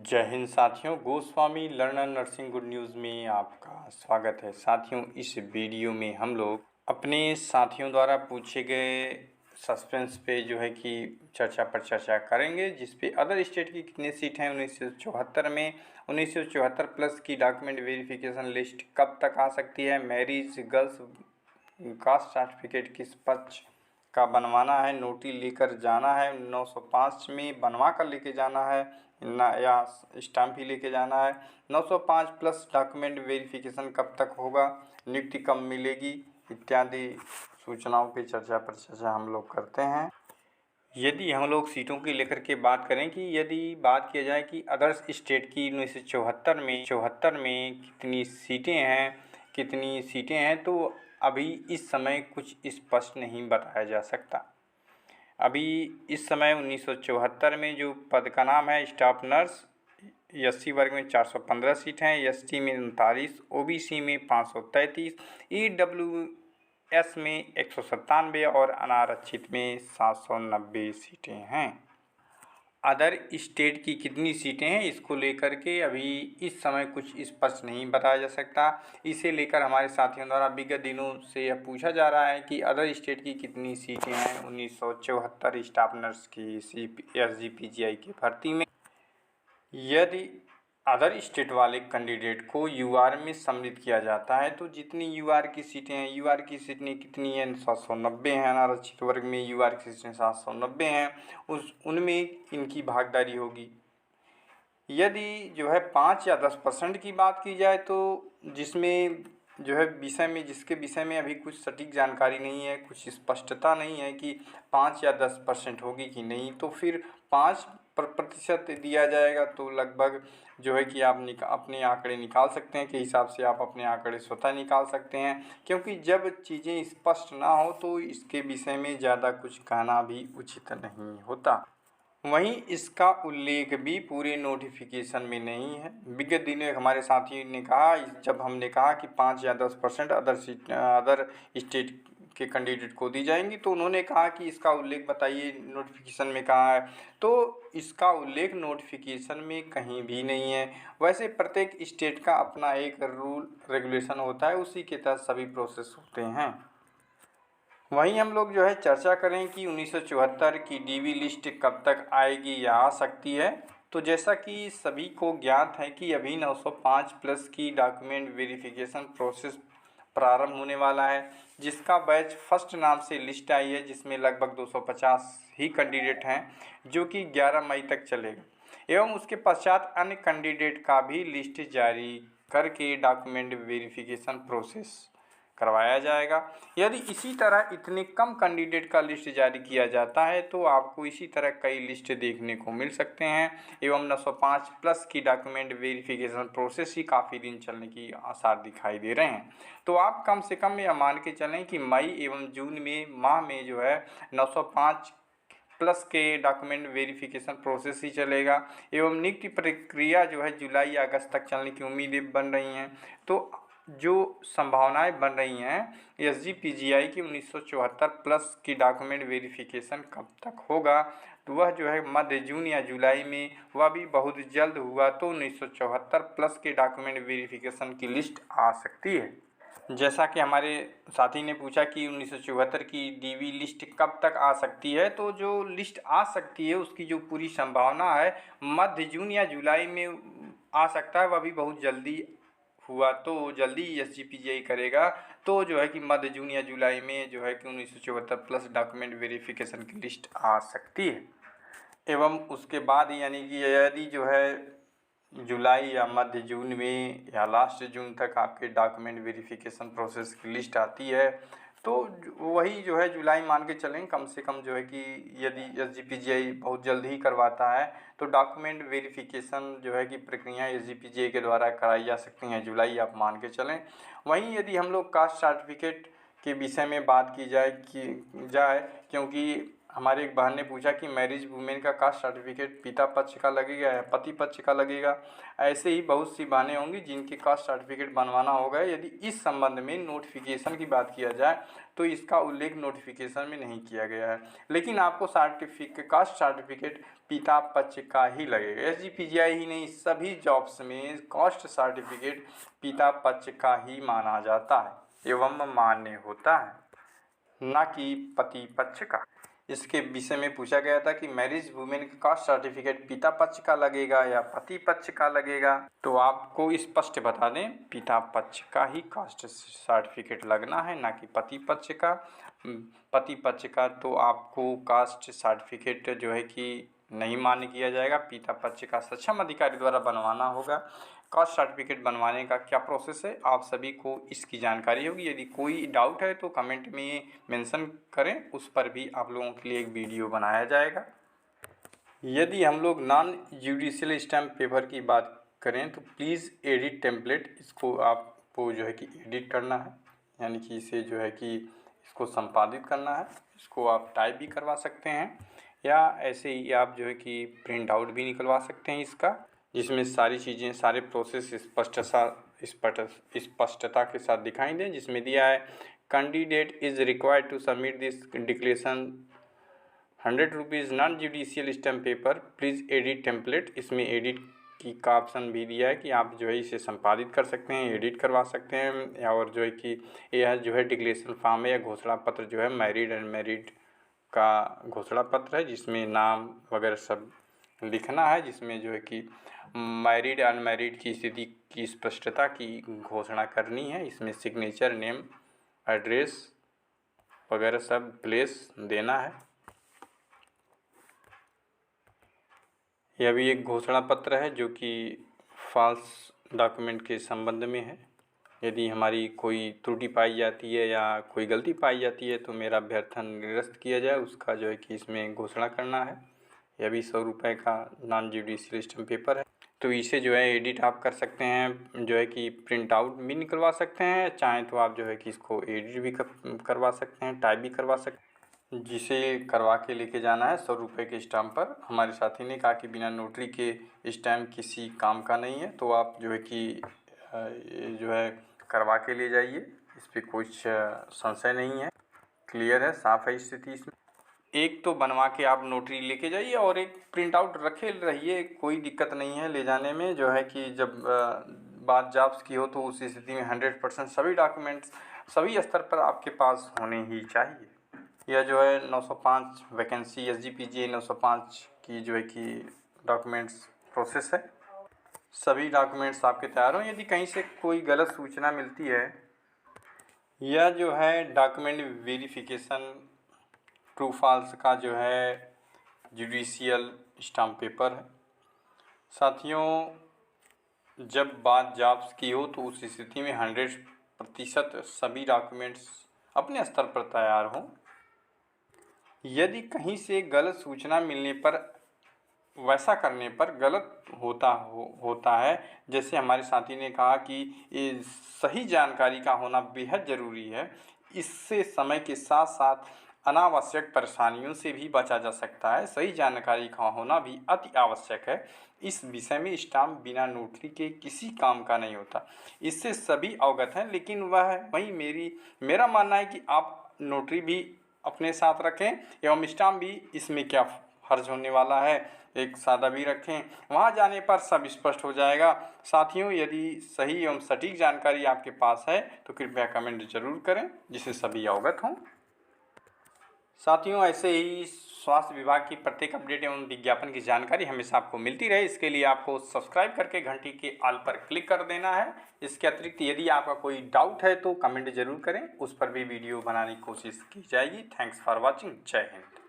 जय हिंद साथियों, Goswami learner nursing good news में आपका स्वागत है। साथियों, इस वीडियो में हम लोग अपने साथियों द्वारा पूछे गए सस्पेंस पे चर्चा करेंगे, जिस पे अदर स्टेट की कितनी सीट हैं 1974 में। 1974 प्लस की डॉक्यूमेंट वेरिफिकेशन लिस्ट कब तक आ सकती है। मैरिज गर्ल्स कास्ट सर्टिफिकेट किस पक्ष का बनवाना है, नोटिस लेकर जाना है 905 में बनवा कर लेके जाना है ना, या स्टाम्प ही लेके जाना है। 905 प्लस डॉक्यूमेंट वेरिफिकेशन कब तक होगा, नियुक्ति कब मिलेगी, इत्यादि सूचनाओं की चर्चा हम लोग करते हैं। यदि हम लोग सीटों की लेकर के बात करें कि यदि बात किया जाए कि अदर्स स्टेट की 1974 में कितनी सीटें हैं, तो अभी इस समय कुछ स्पष्ट नहीं बताया जा सकता। अभी इस समय 1974 में जो पद का नाम है स्टाफ नर्स, एससी वर्ग में 415 सीट हैं, एसटी में 39, ओबीसी में 533, ईडब्ल्यूएस में 197 और अनारक्षित में 790 सीटें हैं। अदर स्टेट की कितनी सीटें हैं, इसको लेकर के अभी इस समय कुछ स्पष्ट नहीं बताया जा सकता। इसे लेकर हमारे साथियों द्वारा विगत दिनों से यह पूछा जा रहा है कि अदर स्टेट की कितनी सीटें हैं 1974 स्टाफ नर्स की एसजीपीजीआई की भर्ती में। यदि अदर स्टेट वाले कैंडिडेट को यूआर में सम्मिलित किया जाता है, तो जितनी यूआर की सीटें हैं, यूआर की सीटें कितनी हैं 790 हैं। अनारक्षित वर्ग में यूआर की सीटें 790 हैं, उनमें इनकी भागीदारी होगी। यदि 5 या 10% की बात की जाए, तो जिसमें जिसके विषय में अभी कुछ सटीक जानकारी नहीं है, कुछ स्पष्टता नहीं है कि 5 या 10% होगी कि नहीं, तो फिर 5% दिया जाएगा। तो लगभग कि आप अपने आंकड़े निकाल सकते हैं, के हिसाब से आप अपने आंकड़े स्वतः निकाल सकते हैं, क्योंकि जब चीज़ें स्पष्ट ना हो तो इसके विषय में ज़्यादा कुछ कहना भी उचित नहीं होता। वहीं इसका उल्लेख भी पूरे नोटिफिकेशन में नहीं है। विगत दिनों हमारे साथियों ने कहा, जब हमने कहा कि 5 या 10% अदर स्टेट के कैंडिडेट को दी जाएंगी, तो उन्होंने कहा कि इसका उल्लेख बताइए नोटिफिकेशन में कहाँ है। तो इसका उल्लेख नोटिफिकेशन में कहीं भी नहीं है। वैसे प्रत्येक स्टेट का अपना एक रूल रेगुलेशन होता है, उसी के तहत सभी प्रोसेस होते हैं। वहीं हम लोग चर्चा करें कि 1974 की डीवी लिस्ट कब तक आएगी या आ सकती है। तो जैसा कि सभी को ज्ञात है कि अभी 905 प्लस की डॉक्यूमेंट वेरिफिकेशन प्रोसेस प्रारंभ होने वाला है, जिसका बैच फर्स्ट नाम से लिस्ट आई है, जिसमें लगभग 250 ही कैंडिडेट हैं, जो कि 11 मई तक चलेगा। एवं उसके पश्चात अन्य कैंडिडेट का भी लिस्ट जारी करके डॉक्यूमेंट वेरिफिकेशन प्रोसेस करवाया जाएगा। यदि इसी तरह इतने कम कैंडिडेट का लिस्ट जारी किया जाता है, तो आपको इसी तरह कई लिस्ट देखने को मिल सकते हैं। एवं 905 प्लस की डॉक्यूमेंट वेरिफिकेशन प्रोसेस ही काफ़ी दिन चलने की आसार दिखाई दे रहे हैं। तो आप कम से कम यह मान के चलें कि मई एवं जून माह में 905 प्लस के डॉक्यूमेंट वेरिफिकेशन प्रोसेस ही चलेगा। एवं नियुक्ति प्रक्रिया जुलाई या अगस्त तक चलने की उम्मीदें बन रही हैं। तो जो संभावनाएं बन रही हैं एसजीपीजीआई की 1974 प्लस की डॉक्यूमेंट वेरिफिकेशन कब तक होगा, तो वह मध्य जून या जुलाई में, वह भी बहुत जल्द हुआ तो 1974 प्लस के डॉक्यूमेंट वेरिफिकेशन की लिस्ट आ सकती है। जैसा कि हमारे साथी ने पूछा कि 1974 की डीवी लिस्ट कब तक आ सकती है, तो जो लिस्ट आ सकती है उसकी जो पूरी संभावना है मध्य जून या जुलाई में आ सकता है। वह भी बहुत जल्दी हुआ तो जल्दी एसजीपीजीआई करेगा, तो कि मध्य जून या जुलाई में कि 1974 प्लस डॉक्यूमेंट वेरिफिकेशन की लिस्ट आ सकती है। एवं उसके बाद यानी कि यदि जुलाई या मध्य जून में या लास्ट जून तक आपके डॉक्यूमेंट वेरिफिकेशन प्रोसेस की लिस्ट आती है, तो वही जुलाई मान के चलें कम से कम कि यदि एसजीपीजीआई बहुत जल्द ही करवाता है, तो डॉक्यूमेंट वेरिफिकेशन की प्रक्रिया एसजीपीजीआई के द्वारा कराई जा सकती हैं, जुलाई आप मान के चलें। वहीं यदि हम लोग कास्ट सर्टिफिकेट के विषय में बात की जाए क्योंकि हमारे एक बहन ने पूछा कि मैरिज वुमेन का कास्ट सर्टिफिकेट पिता पक्ष का लगेगा या पति पक्ष का लगेगा। ऐसे ही बहुत सी बहनें होंगी जिनके कास्ट सर्टिफिकेट बनवाना होगा। यदि इस संबंध में नोटिफिकेशन की बात किया जाए तो इसका उल्लेख नोटिफिकेशन में नहीं किया गया है, लेकिन आपको कास्ट सर्टिफिकेट पिता पक्ष का ही लगेगा। SGPGI ही नहीं, सभी जॉब्स में कास्ट सर्टिफिकेट पिता पक्ष का ही माना जाता है एवं मान्य होता है, न कि पति पक्ष का। इसके विषय में पूछा गया था कि मैरिज वुमेन का कास्ट सर्टिफिकेट पिता पक्ष का लगेगा या पति पक्ष का लगेगा, तो आपको स्पष्ट बता दें पिता पक्ष का ही कास्ट सर्टिफिकेट लगना है, ना कि पति पक्ष का। पति पक्ष का तो आपको कास्ट सर्टिफिकेट जो है कि नहीं मान्य किया जाएगा, पिता पक्ष का सक्षम अधिकारी द्वारा बनवाना होगा। कास्ट सर्टिफिकेट बनवाने का क्या प्रोसेस है आप सभी को इसकी जानकारी होगी। यदि कोई डाउट है तो कमेंट में मेंशन करें, उस पर भी आप लोगों के लिए एक वीडियो बनाया जाएगा। यदि हम लोग नॉन जुडिशियल स्टैम्प पेपर की बात करें तो प्लीज़ एडिट टेम्पलेट, इसको आपको जो है कि एडिट करना है, यानी कि इसे जो है कि इसको संपादित करना है। इसको आप टाइप भी करवा सकते हैं या ऐसे ही आप जो है कि प्रिंट आउट भी निकलवा सकते हैं इसका, जिसमें सारी चीज़ें, सारे प्रोसेस स्पष्टता के साथ दिखाई दें। जिसमें दिया है candidate is required to submit this declaration 100 rupees non judicial stamp paper, please edit template. इसमें एडिट का ऑप्शन भी दिया है कि आप जो है इसे संपादित कर सकते हैं, एडिट करवा सकते हैं, या और जो है कि यह जो है डिक्लेरेशन फॉर्म है या घोषणा पत्र जो है मैरिड अनमैरिड का घोषणा पत्र है, जिसमें नाम वगैरह सब लिखना है, जिसमें जो है कि मैरिड अनमैरिड की स्थिति की स्पष्टता की घोषणा करनी है। इसमें सिग्नेचर, नेम, एड्रेस वगैरह सब प्लेस देना है। यह भी एक घोषणा पत्र है जो कि फॉल्स डॉक्यूमेंट के संबंध में है। यदि हमारी कोई त्रुटि पाई जाती है या कोई गलती पाई जाती है तो मेरा अभ्यर्थन निरस्त किया जाए, उसका जो है कि इसमें घोषणा करना है। यह भी 100 रुपये का नॉन जुडिशियल स्टैम्प पेपर है, तो इसे जो है एडिट आप कर सकते हैं, जो है कि प्रिंट आउट भी निकलवा सकते हैं, चाहें तो आप जो है कि इसको एडिट भी करवा सकते हैं, टाइप भी करवा सकते हैं। जिसे करवा के लेके जाना है 100 रुपये के स्टैम्प पर। हमारे साथी ने कहा कि बिना नोटरी के स्टैम्प किसी काम का नहीं है, तो आप जो है कि जो है करवा के ले जाइए, इस पर कुछ संशय नहीं है, क्लियर है, साफ है स्थिति इसमें। एक तो बनवा के आप नोटरी लेके जाइए और एक प्रिंट आउट रखे रहिए, कोई दिक्कत नहीं है ले जाने में। जो है कि जब बात जॉब्स की हो तो उस स्थिति में 100% सभी डॉक्यूमेंट्स सभी स्तर पर आपके पास होने ही चाहिए। यह जो है 905 वैकेंसी SGPGI 905 की जो है कि डॉक्यूमेंट्स प्रोसेस है। सभी डॉक्यूमेंट्स आपके तैयार हों। यदि कहीं से कोई गलत सूचना मिलती है, यह जो है डॉक्यूमेंट वेरिफिकेशन ट्रू फॉल्स का जो है जुडिशियल स्टैम्प पेपर है। साथियों, जब बात जॉब्स की हो तो उस स्थिति में 100% सभी डॉक्यूमेंट्स अपने स्तर पर तैयार हों। यदि कहीं से गलत सूचना मिलने पर, वैसा करने पर गलत होता है, जैसे हमारे साथी ने कहा कि ये सही जानकारी का होना बेहद ज़रूरी है। इससे समय के साथ साथ अनावश्यक परेशानियों से भी बचा जा सकता है। सही जानकारी का होना भी अति आवश्यक है। इस विषय में स्टाम्प बिना नोटरी के किसी काम का नहीं होता, इससे सभी अवगत हैं। लेकिन मेरा मानना है कि आप नोटरी भी अपने साथ रखें एवं स्टाम्प भी, इसमें क्या फर्ज होने वाला है, एक सादा भी रखें, वहाँ जाने पर सब स्पष्ट हो जाएगा। साथियों, यदि सही एवं सटीक जानकारी आपके पास है तो कृपया कमेंट जरूर करें, जिससे सभी अवगत हों। साथियों, ऐसे ही स्वास्थ्य विभाग की प्रत्येक अपडेट एवं विज्ञापन की जानकारी हमेशा आपको मिलती रहे, इसके लिए आपको सब्सक्राइब करके घंटी के ऑल पर क्लिक कर देना है। इसके अतिरिक्त यदि आपका कोई डाउट है तो कमेंट जरूर करें, उस पर भी वीडियो बनाने की कोशिश की जाएगी। Thanks for watching. जय हिंद।